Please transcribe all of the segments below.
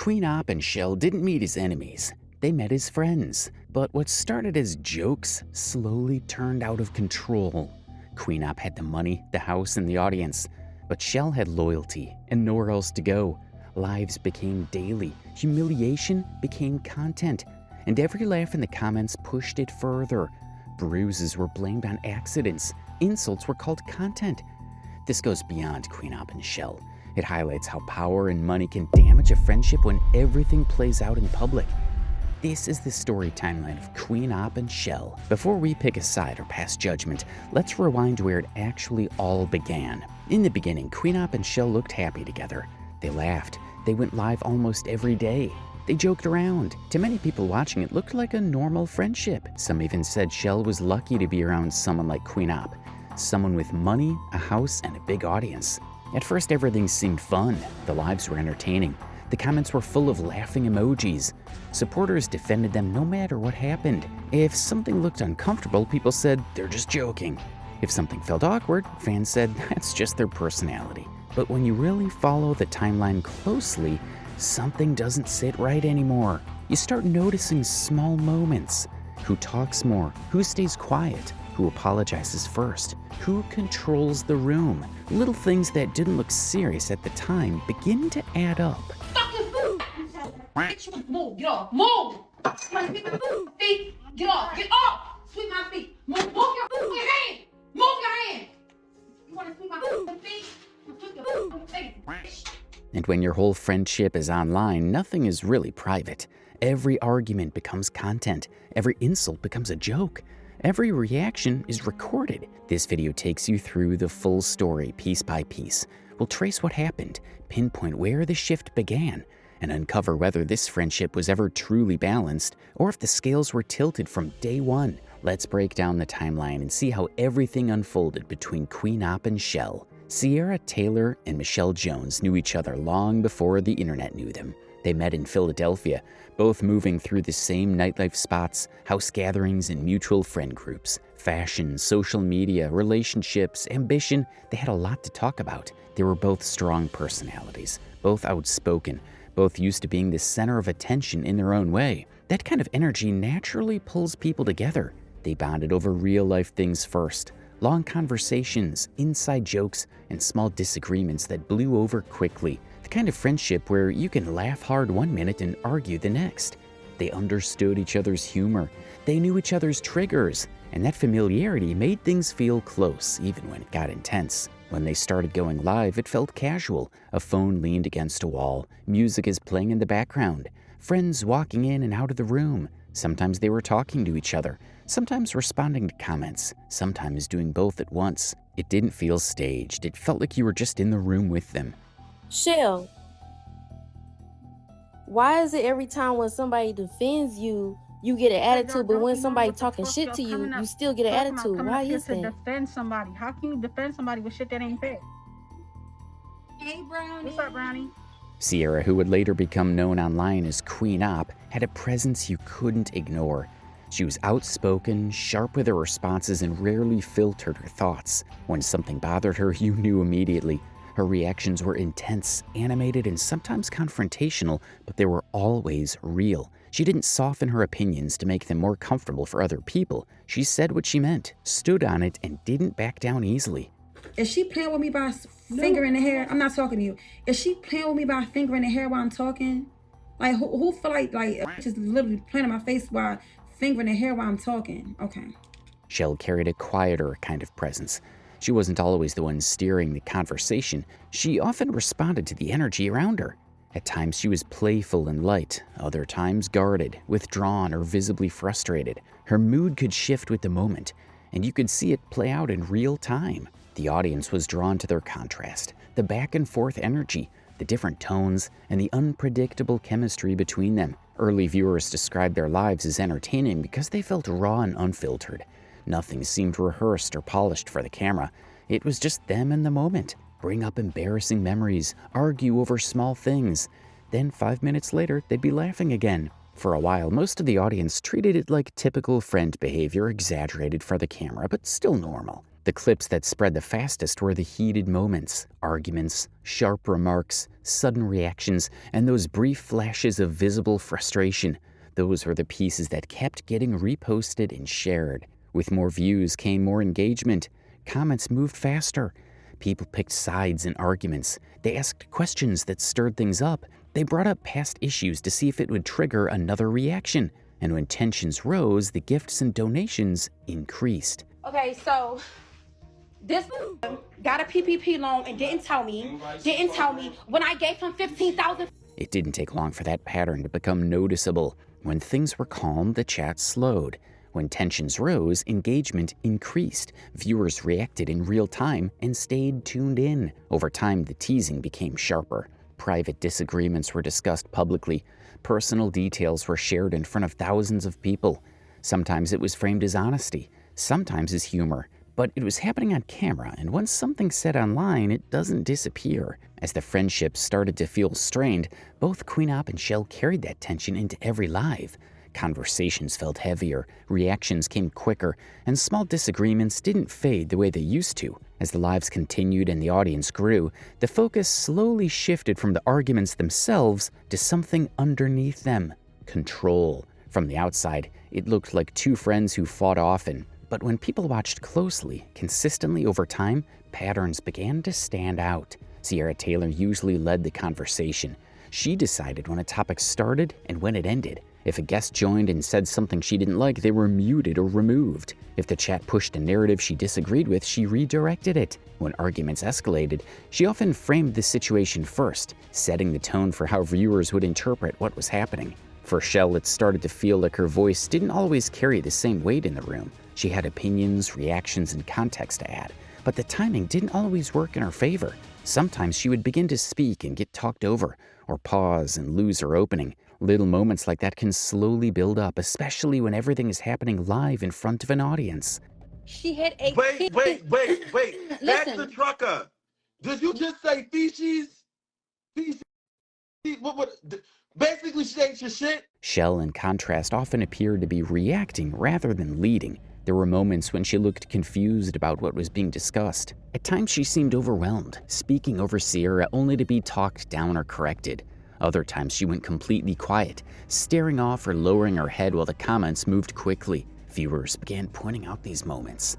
Queen Opp and Chelle didn't meet as enemies. They met as friends. But what started as jokes slowly turned out of control. Queen Opp had the money, the house, and the audience. But Chelle had loyalty and nowhere else to go. Lives became daily. Humiliation became content. And every laugh in the comments pushed it further. Bruises were blamed on accidents. Insults were called content. This goes beyond Queen Opp and Chelle. It highlights how power and money can damage a friendship when everything plays out in public. This is the story timeline of Queen Opp and Chelle. Before we pick a side or pass judgment, let's rewind where it actually all began. In the beginning, Queen Opp and Chelle looked happy together. They laughed. They went live almost every day. They joked around. To many people watching, it looked like a normal friendship. Some even said Chelle was lucky to be around someone like Queen Opp, someone with money, a house, and a big audience. At first, everything seemed fun. The lives were entertaining. The comments were full of laughing emojis. Supporters defended them no matter what happened. If something looked uncomfortable, people said, they're just joking. If something felt awkward, fans said, that's just their personality. But when you really follow the timeline closely, something doesn't sit right anymore. You start noticing small moments. Who talks more? Who stays quiet? Who apologizes first? Who controls the room? Little things that didn't look serious at the time begin to add up. Fucking food! Move, get off, move! My feet, get off, get off! Sweep my feet, move your hand! Move your hand! You wanna sweep my feet? Sweep your face. And when your whole friendship is online, nothing is really private. Every argument becomes content. Every insult becomes a joke. Every reaction is recorded. This video takes you through the full story piece by piece. We'll trace what happened, pinpoint where the shift began, and uncover whether this friendship was ever truly balanced or if the scales were tilted from day one. Let's break down the timeline and see how everything unfolded between Queen Opp and Chelle. Sierra Taylor and Michelle Jones knew each other long before the internet knew them. They met in Philadelphia, both moving through the same nightlife spots, house gatherings, and mutual friend groups. Fashion, social media, relationships, ambition, they had a lot to talk about. They were both strong personalities, both outspoken, both used to being the center of attention in their own way. That kind of energy naturally pulls people together. They bonded over real-life things first. Long conversations, inside jokes, and small disagreements that blew over quickly. The kind of friendship where you can laugh hard one minute and argue the next. They understood each other's humor. They knew each other's triggers. And that familiarity made things feel close, even when it got intense. When they started going live, it felt casual. A phone leaned against a wall. Music is playing in the background. Friends walking in and out of the room. Sometimes they were talking to each other. Sometimes responding to comments, sometimes doing both at once. It didn't feel staged. It felt like you were just in the room with them. Chelle, why is it every time when somebody defends you, you get an attitude, but when somebody talking shit to you, you still get an attitude? Why is that? Defend somebody. How can you defend somebody with shit that ain't fair? Hey, Brownie. What's up, Brownie? Sierra, who would later become known online as Queen Opp, had a presence you couldn't ignore. She was outspoken, sharp with her responses, and rarely filtered her thoughts. When something bothered her, you knew immediately. Her reactions were intense, animated, and sometimes confrontational, but they were always real. She didn't soften her opinions to make them more comfortable for other people. She said what she meant, stood on it, and didn't back down easily. Is she playing with me by finger in the hair? I'm not talking to you. Is she playing with me by finger in the hair while I'm talking? Like, who feel like just literally playing in my face while fingering the hair while I'm talking? Okay. Chelle carried a quieter kind of presence. She wasn't always the one steering the conversation. She often responded to the energy around her. At times she was playful and light, other times guarded, withdrawn, or visibly frustrated. Her mood could shift with the moment, and you could see it play out in real time. The audience was drawn to their contrast, the back and forth energy, the different tones, and the unpredictable chemistry between them. Early viewers described their lives as entertaining because they felt raw and unfiltered. Nothing seemed rehearsed or polished for the camera. It was just them in the moment. Bring up embarrassing memories, argue over small things. Then 5 minutes later, they'd be laughing again. For a while, most of the audience treated it like typical friend behavior, exaggerated for the camera, but still normal. The clips that spread the fastest were the heated moments, arguments, sharp remarks, sudden reactions, and those brief flashes of visible frustration. Those were the pieces that kept getting reposted and shared. With more views came more engagement. Comments moved faster. People picked sides in arguments. They asked questions that stirred things up. They brought up past issues to see if it would trigger another reaction. And when tensions rose, the gifts and donations increased. Okay, so this got a PPP loan and didn't tell me when I gave him $15,000. It didn't take long for that pattern to become noticeable. When things were calm, the chat slowed. When tensions rose, engagement increased. Viewers reacted in real time and stayed tuned in. Over time, the teasing became sharper. Private disagreements were discussed publicly. Personal details were shared in front of thousands of people. Sometimes it was framed as honesty, sometimes as humor. But it was happening on camera, and once something's said online, it doesn't disappear. As the friendship started to feel strained, both Queen Opp and Chelle carried that tension into every live. Conversations felt heavier, reactions came quicker, and small disagreements didn't fade the way they used to. As the lives continued and the audience grew, the focus slowly shifted from the arguments themselves to something underneath them: control. From the outside, it looked like two friends who fought often. But when people watched closely, consistently over time, patterns began to stand out. Sierra Taylor usually led the conversation. She decided when a topic started and when it ended. If a guest joined and said something she didn't like, they were muted or removed. If the chat pushed a narrative she disagreed with, she redirected it. When arguments escalated, she often framed the situation first, setting the tone for how viewers would interpret what was happening. For Chelle, it started to feel like her voice didn't always carry the same weight in the room. She had opinions, reactions, and context to add, but the timing didn't always work in her favor. Sometimes she would begin to speak and get talked over, or pause and lose her opening. Little moments like that can slowly build up, especially when everything is happening live in front of an audience. She had a Wait. That's the trucker. Did you just say feces? Feces? What? Basically, she ate your shit. Chelle, in contrast, often appeared to be reacting rather than leading. There were moments when she looked confused about what was being discussed. At times she seemed overwhelmed, speaking over Sierra only to be talked down or corrected. Other times she went completely quiet, staring off or lowering her head while the comments moved quickly. Viewers began pointing out these moments.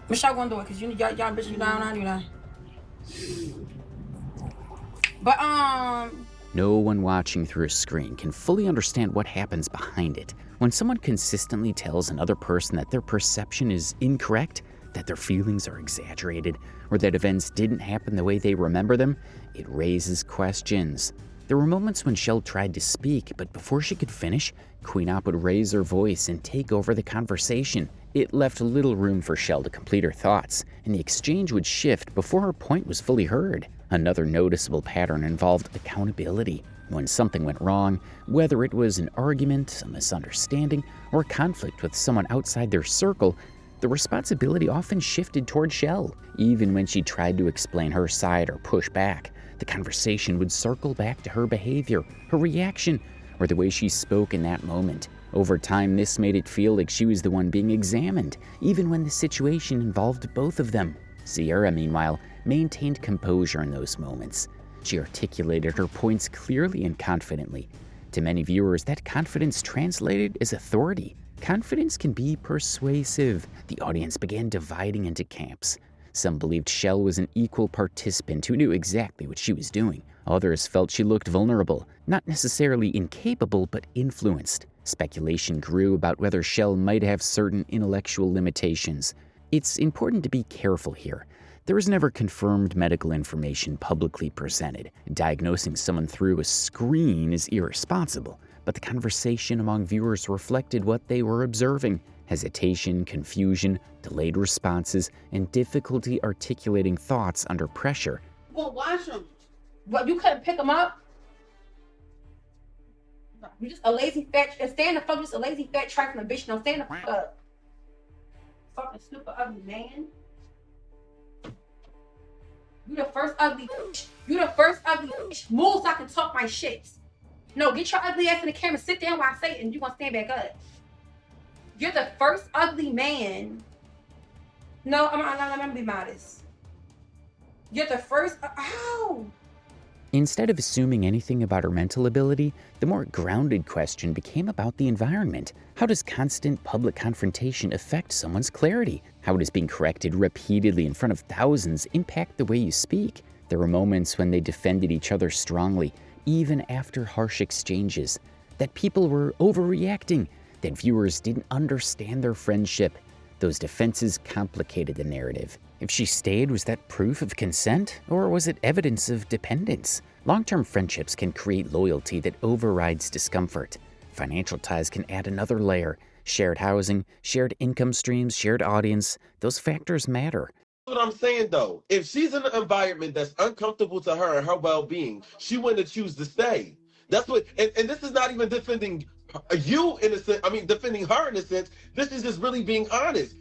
Michelle gonna do it, cause y'all bitch you down on you now. But No one watching through a screen can fully understand what happens behind it. When someone consistently tells another person that their perception is incorrect, that their feelings are exaggerated, or that events didn't happen the way they remember them, it raises questions. There were moments when Chelle tried to speak, but before she could finish, Queen Opp would raise her voice and take over the conversation. It left little room for Chelle to complete her thoughts, and the exchange would shift before her point was fully heard. Another noticeable pattern involved accountability. When something went wrong, whether it was an argument, a misunderstanding, or a conflict with someone outside their circle, the responsibility often shifted toward Chelle. Even when she tried to explain her side or push back, the conversation would circle back to her behavior, her reaction, or the way she spoke in that moment. Over time, this made it feel like she was the one being examined, even when the situation involved both of them. Sierra, meanwhile, maintained composure in those moments. She articulated her points clearly and confidently. To many viewers, that confidence translated as authority. Confidence can be persuasive. The audience began dividing into camps. Some believed Chelle was an equal participant who knew exactly what she was doing. Others felt she looked vulnerable, not necessarily incapable, but influenced. Speculation grew about whether Chelle might have certain intellectual limitations. It's important to be careful here. There was never confirmed medical information publicly presented. Diagnosing someone through a screen is irresponsible, but the conversation among viewers reflected what they were observing: hesitation, confusion, delayed responses, and difficulty articulating thoughts under pressure. Well, wash them. What, you couldn't pick them up? You just a lazy fat, stand the fuck, just a lazy fat trifling bitch. No, stand the fuck up. Fucking stupid ugly man. You the first ugly bitch. You the first ugly bitch. Move so I can talk my shit. No, get your ugly ass in the camera, sit down while I say it, and you gonna stand back up. You're the first ugly man No, I'm gonna be modest. You're the first. How? Instead of assuming anything about her mental ability, the more grounded question became about the environment. How does constant public confrontation affect someone's clarity? How does being corrected repeatedly in front of thousands impact the way you speak? There were moments when they defended each other strongly, even after harsh exchanges, that people were overreacting, that viewers didn't understand their friendship. Those defenses complicated the narrative. If she stayed, was that proof of consent, or was it evidence of dependence? Long-term friendships can create loyalty that overrides discomfort. Financial ties can add another layer. Shared housing, shared income streams, shared audience, those factors matter. What I'm saying though, if she's in an environment that's uncomfortable to her and her well-being, she wouldn't choose to stay. That's what, and this is not even defending you in a sense. I mean, defending her in a sense. This is just really being honest.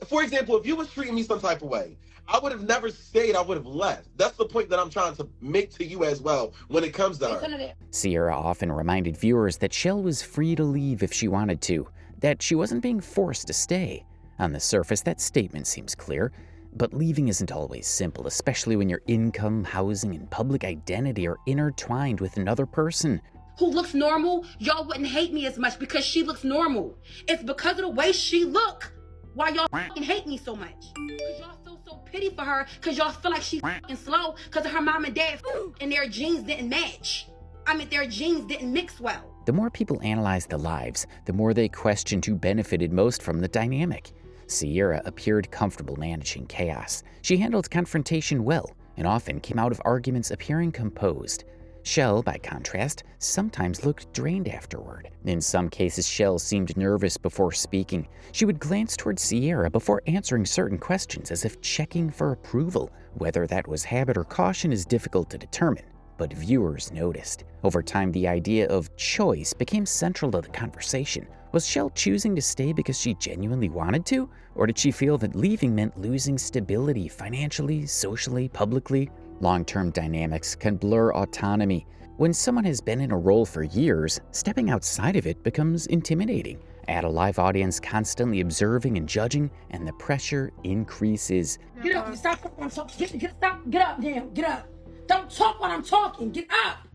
For example, if you was treating me some type of way, I would have never stayed. I would have left. That's the point that I'm trying to make to you as well when it comes to her. Sierra often reminded viewers that Chelle was free to leave if she wanted to, that she wasn't being forced to stay. On the surface, that statement seems clear, but leaving isn't always simple, especially when your income, housing, and public identity are intertwined with another person. Who looks normal, y'all wouldn't hate me as much because she looks normal. It's because of the way she look why y'all hate me so much. Because y'all feel so pity for her because y'all feel like she's slow because of her mom and dad and their genes didn't match. I mean, their genes didn't mix well. The more people analyze the lives, the more they questioned who benefited most from the dynamic. Sierra appeared comfortable managing chaos. She handled confrontation well, and often came out of arguments appearing composed. Chelle, by contrast, sometimes looked drained afterward. In some cases, Chelle seemed nervous before speaking. She would glance towards Sierra before answering certain questions as if checking for approval. Whether that was habit or caution is difficult to determine, but viewers noticed. Over time, the idea of choice became central to the conversation. Was Chelle choosing to stay because she genuinely wanted to? Or did she feel that leaving meant losing stability financially, socially, publicly? Long-term dynamics can blur autonomy. When someone has been in a role for years, stepping outside of it becomes intimidating. Add a live audience constantly observing and judging, and the pressure increases. Get up, stop what I'm talking. Get up, damn, get up. Don't talk while I'm talking, get up.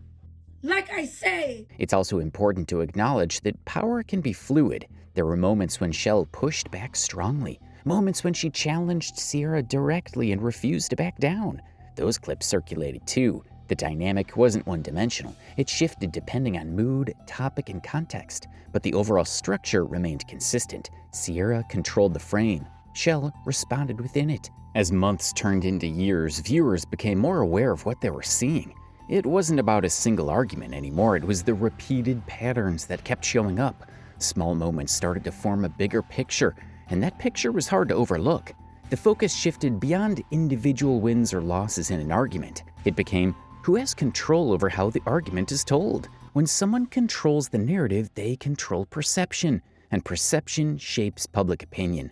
Like I say. It's also important to acknowledge that power can be fluid. There were moments when Chelle pushed back strongly, moments when she challenged Sierra directly and refused to back down. Those clips circulated too. The dynamic wasn't one-dimensional. It shifted depending on mood, topic, and context, but the overall structure remained consistent. Sierra controlled the frame. Chelle responded within it. As months turned into years, viewers became more aware of what they were seeing. It wasn't about a single argument anymore. It was the repeated patterns that kept showing up. Small moments started to form a bigger picture, and that picture was hard to overlook. The focus shifted beyond individual wins or losses in an argument. It became, who has control over how the argument is told? When someone controls the narrative, they control perception, and perception shapes public opinion.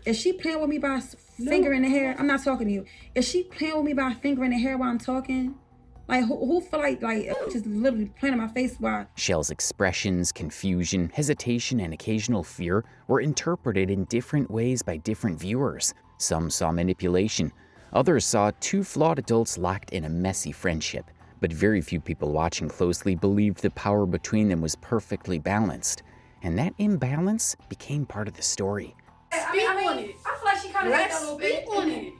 Is she playing with me by finger in the hair? I'm not talking to you. Is she playing with me by finger in the hair while I'm talking? Like, who feel like just literally playing in my face while... Chelle's expressions, confusion, hesitation, and occasional fear were interpreted in different ways by different viewers. Some saw manipulation. Others saw two flawed adults locked in a messy friendship. But very few people watching closely believed the power between them was perfectly balanced. And that imbalance became part of the story. I feel like she kind of got a little bit on it.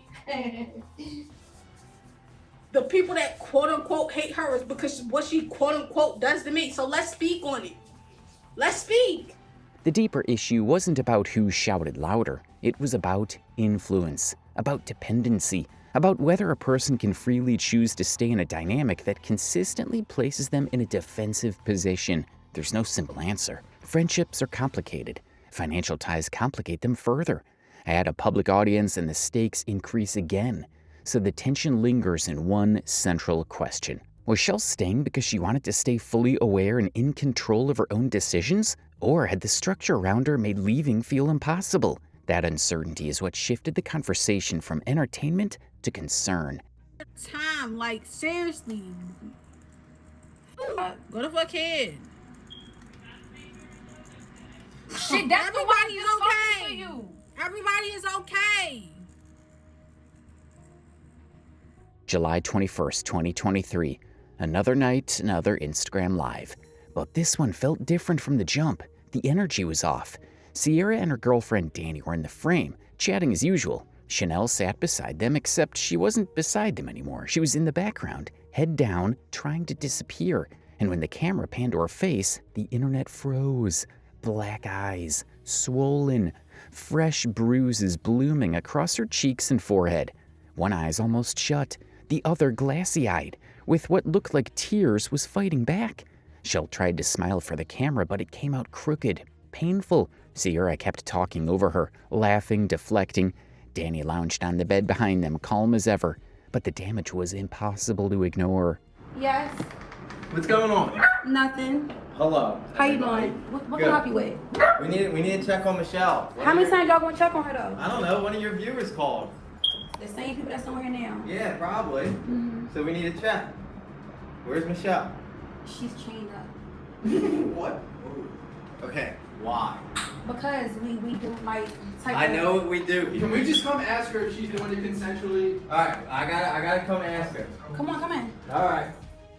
The people that quote-unquote hate her is because what she quote-unquote does to me. So let's speak on it. Let's speak. The deeper issue wasn't about who shouted louder. It was about influence, about dependency, about whether a person can freely choose to stay in a dynamic that consistently places them in a defensive position. There's no simple answer. Friendships are complicated. Financial ties complicate them further. Add a public audience and the stakes increase again. So the tension lingers in one central question. Was Chelle staying because she wanted to stay fully aware and in control of her own decisions? Or had the structure around her made leaving feel impossible? That uncertainty is what shifted the conversation from entertainment to concern. Time, like, seriously. Go to fuck kid. Shit, that's Everybody is okay. okay. Everybody is okay. July 21st, 2023. Another night, another Instagram Live. But this one felt different from the jump. The energy was off. Sierra and her girlfriend Danny were in the frame, chatting as usual. Chanel sat beside them, except she wasn't beside them anymore. She was in the background, head down, trying to disappear. And when the camera panned to her face, the internet froze. Black eyes, swollen, fresh bruises blooming across her cheeks and forehead. One eye's almost shut, the other glassy-eyed, with what looked like tears was fighting back. Chelle tried to smile for the camera, but it came out crooked, painful. Sierra kept talking over her, laughing, deflecting. Danny lounged on the bed behind them, calm as ever, but the damage was impossible to ignore. Yes. What's going on? Nothing. Hello. How you doing? What can I help you with? We need to check on Michelle. How many times y'all gonna check on her though? I don't know. One of your viewers called. The same people that's on here now. Yeah, probably. So we need to check. Where's Michelle? She's chained up. What? Okay. Why? Because we do like type I of- know what we do. Can we just come ask her if she's doing it consensually? All right. I gotta come ask her. Come on, come in. All right.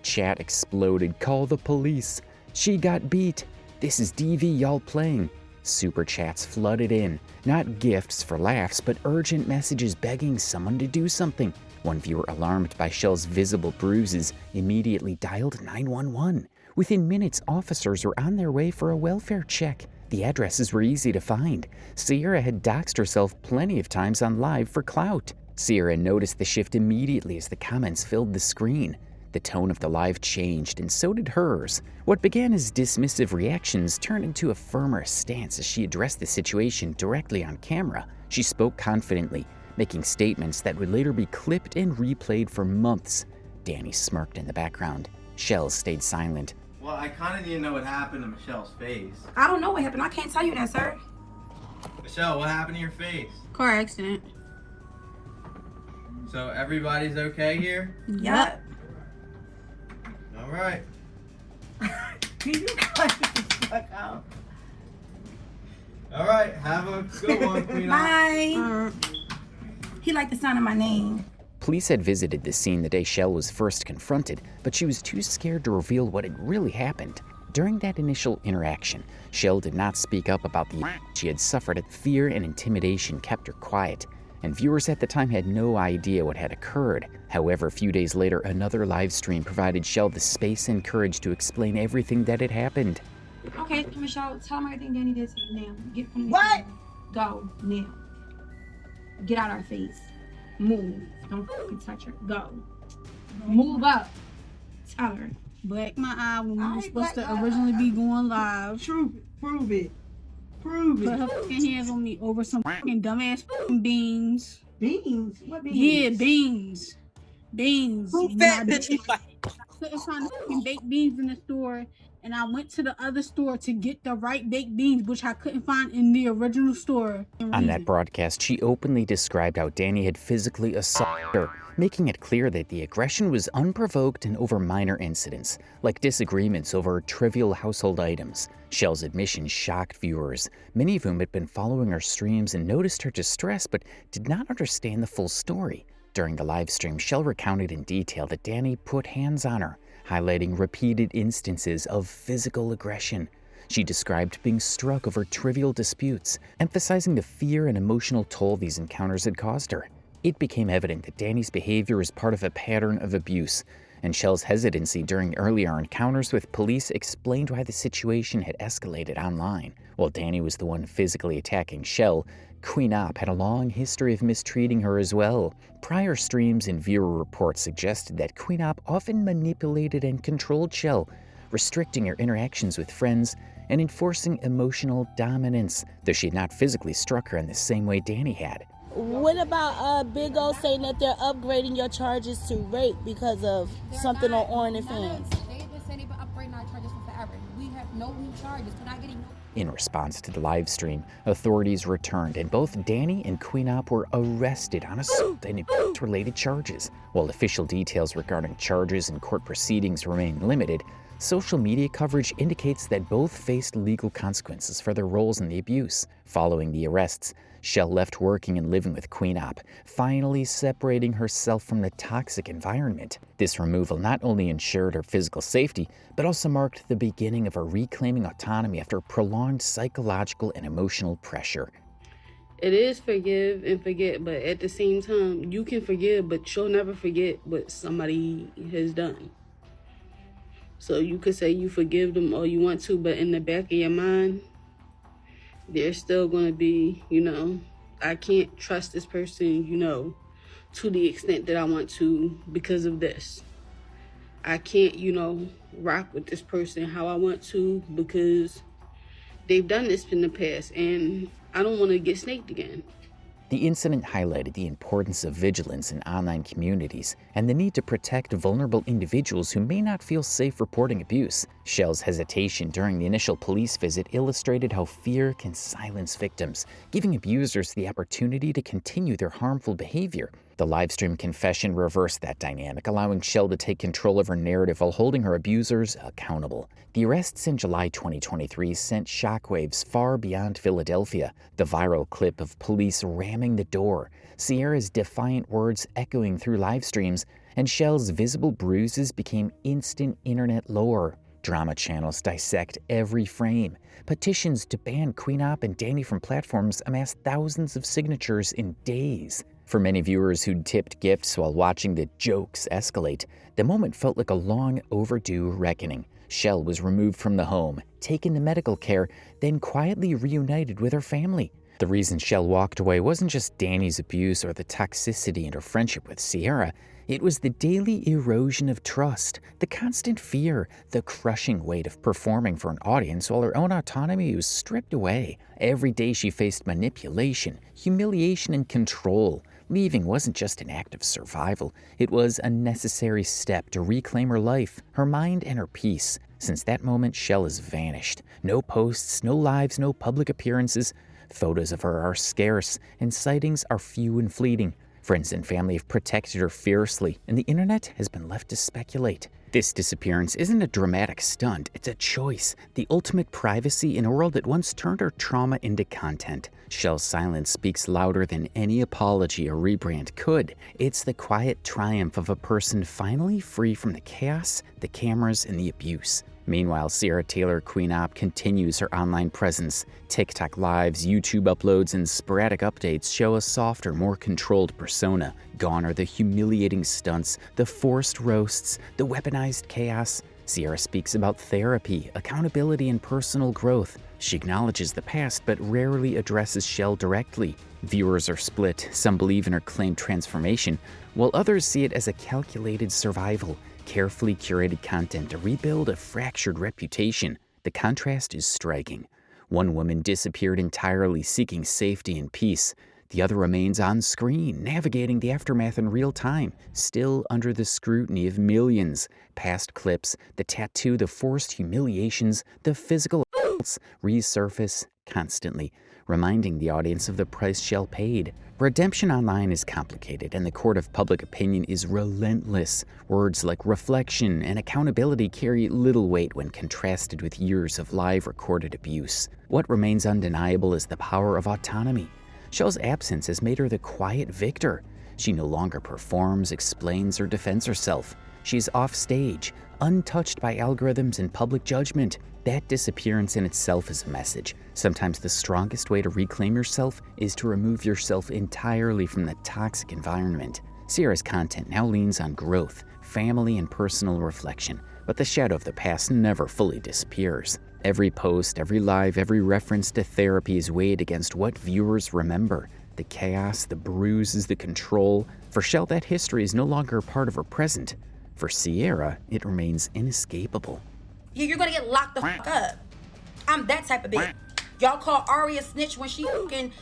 Chat exploded. Call the police. She got beat. This is DV y'all playing. Super chats flooded in. Not gifts for laughs, but urgent messages begging someone to do something. One viewer, alarmed by Chelle's visible bruises, immediately dialed 911. Within minutes, officers were on their way for a welfare check. The addresses were easy to find. Sierra had doxed herself plenty of times on Live for clout. Sierra noticed the shift immediately as the comments filled the screen. The tone of the Live changed, and so did hers. What began as dismissive reactions turned into a firmer stance as she addressed the situation directly on camera. She spoke confidently, making statements that would later be clipped and replayed for months. Danny smirked in the background. Chelle stayed silent. Well, I kind of need to know what happened to Michelle's face. I don't know what happened. I can't tell you that, sir. Michelle, what happened to your face? Car accident. So everybody's okay here? Yep. All right. Can you cut the fuck out? All right. Have a good one, Queen. Bye. He liked the sound of my name. Police had visited the scene the day Chelle was first confronted, but she was too scared to reveal what had really happened. During that initial interaction, Chelle did not speak up about the she had suffered. Fear and intimidation kept her quiet, and viewers at the time had no idea what had occurred. However, a few days later, another live stream provided Chelle the space and courage to explain everything that had happened. Okay, Michelle, tell him everything Danny did to you now. Get from the What? Go now. Get out our face. Move. Don't fucking touch her. Go. Move up. Tell her. Black my eye when we I were ain't supposed black to my eye. originally be going live. Prove it. Prove Put it. her fucking hands on me over some fucking dumbass fucking beans. Beans? What beans? Yeah, beans. Beans. Who When fat I bitch you like? couldn't find the fucking baked beans in the store, and I went to the other store to get the right baked beans, which I couldn't find in the original store. On that broadcast, she openly described how Danny had physically assaulted her, making it clear that the aggression was unprovoked and over minor incidents, like disagreements over trivial household items. Chelle's admission shocked viewers, many of whom had been following her streams and noticed her distress but did not understand the full story. During the live stream, Chelle recounted in detail that Danny put hands on her, highlighting repeated instances of physical aggression. She described being struck over trivial disputes, emphasizing the fear and emotional toll these encounters had caused her. It became evident that Danny's behavior was part of a pattern of abuse, and Chelle's hesitancy during earlier encounters with police explained why the situation had escalated online. While Danny was the one physically attacking Chelle, Queen Opp had a long history of mistreating her as well. Prior streams and viewer reports suggested that Queen Opp often manipulated and controlled Chelle, restricting her interactions with friends and enforcing emotional dominance, though she had not physically struck her in the same way Danny had. What about Big O saying that they're upgrading your charges to rape because of something on OnlyFans? They've been saying they've been upgrading our charges for forever. We have no new charges. We're not getting no. In response to the live stream, authorities returned and both Danny and Queen Opp were arrested on assault and abuse-related charges. While official details regarding charges and court proceedings remain limited, social media coverage indicates that both faced legal consequences for their roles in the abuse. Following the arrests, Chelle left working and living with Queen Opp, finally separating herself from the toxic environment. This removal not only ensured her physical safety, but also marked the beginning of her reclaiming autonomy after prolonged psychological and emotional pressure. It is forgive and forget, but at the same time, you can forgive, but you'll never forget what somebody has done. So you could say you forgive them all you want to, but in the back of your mind, there's still going to be, I can't trust this person, to the extent that I want to because of this. I can't, rock with this person how I want to because they've done this in the past and I don't want to get snaked again. The incident highlighted the importance of vigilance in online communities and the need to protect vulnerable individuals who may not feel safe reporting abuse. Chelle's hesitation during the initial police visit illustrated how fear can silence victims, giving abusers the opportunity to continue their harmful behavior. The livestream confession reversed that dynamic, allowing Chelle to take control of her narrative while holding her abusers accountable. The arrests in July 2023 sent shockwaves far beyond Philadelphia. The viral clip of police ramming the door, Sierra's defiant words echoing through live streams, and Chelle's visible bruises became instant internet lore. Drama channels dissect every frame. Petitions to ban Queen Opp and Danny from platforms amassed thousands of signatures in days. For many viewers who'd tipped gifts while watching the jokes escalate, the moment felt like a long overdue reckoning. Chelle was removed from the home, taken to medical care, then quietly reunited with her family. The reason Chelle walked away wasn't just Danny's abuse or the toxicity in her friendship with Sierra. It was the daily erosion of trust, the constant fear, the crushing weight of performing for an audience while her own autonomy was stripped away. Every day she faced manipulation, humiliation, and control. Leaving wasn't just an act of survival, it was a necessary step to reclaim her life, her mind, and her peace. Since that moment, Chelle has vanished. No posts, no lives, no public appearances. Photos of her are scarce, and sightings are few and fleeting. Friends and family have protected her fiercely, and the internet has been left to speculate. This disappearance isn't a dramatic stunt, it's a choice, the ultimate privacy in a world that once turned her trauma into content. Chelle's silence speaks louder than any apology or rebrand could. It's the quiet triumph of a person finally free from the chaos, the cameras, and the abuse. Meanwhile, Sierra Taylor Queen Opp continues her online presence. TikTok lives, YouTube uploads, and sporadic updates show a softer, more controlled persona. Gone are the humiliating stunts, the forced roasts, the weaponized chaos. Sierra speaks about therapy, accountability, and personal growth. She acknowledges the past, but rarely addresses Chelle directly. Viewers are split. Some believe in her claimed transformation, while others see it as a calculated survival. Carefully curated content to rebuild a fractured reputation. The contrast is striking. One woman disappeared entirely, seeking safety and peace. The other remains on screen, navigating the aftermath in real time, still under the scrutiny of millions. Past clips, the tattoo, the forced humiliations, the physical assaults resurface constantly, reminding the audience of the price Chelle paid. Redemption online is complicated, and the court of public opinion is relentless. Words like reflection and accountability carry little weight when contrasted with years of live recorded abuse. What remains undeniable is the power of autonomy. Chelle's absence has made her the quiet victor. She no longer performs, explains, or defends herself. She's off stage, untouched by algorithms and public judgment. That disappearance in itself is a message. Sometimes the strongest way to reclaim yourself is to remove yourself entirely from the toxic environment. Sierra's content now leans on growth, family, and personal reflection, but the shadow of the past never fully disappears. Every post, every live, every reference to therapy is weighed against what viewers remember. The chaos, the bruises, the control. For Chelle, that history is no longer a part of her present. For Sierra, it remains inescapable. You're gonna get locked the fuck up. I'm that type of bitch. Y'all call Ari a snitch when she fucking,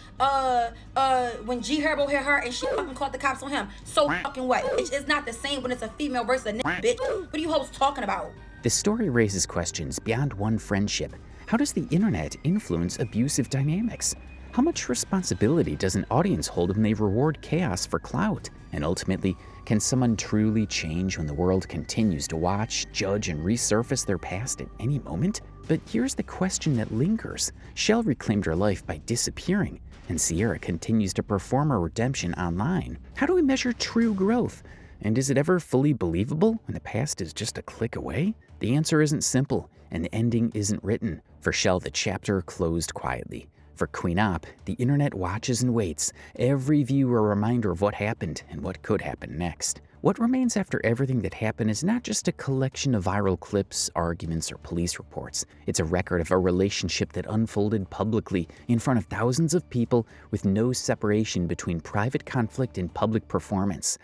when G Herbo hit her and she fucking called the cops on him. So fucking what? It's not the same when it's a female versus a nigga, bitch. What are you hoes talking about? The story raises questions beyond one friendship. How does the internet influence abusive dynamics? How much responsibility does an audience hold when they reward chaos for clout? And ultimately, can someone truly change when the world continues to watch, judge, and resurface their past at any moment? But here's the question that lingers. Chelle reclaimed her life by disappearing, and Sierra continues to perform her redemption online. How do we measure true growth? And is it ever fully believable when the past is just a click away? The answer isn't simple, and the ending isn't written. For Chelle, the chapter closed quietly. For Queen Opp, the internet watches and waits, every view a reminder of what happened and what could happen next. What remains after everything that happened is not just a collection of viral clips, arguments, or police reports. It's a record of a relationship that unfolded publicly in front of thousands of people with no separation between private conflict and public performance.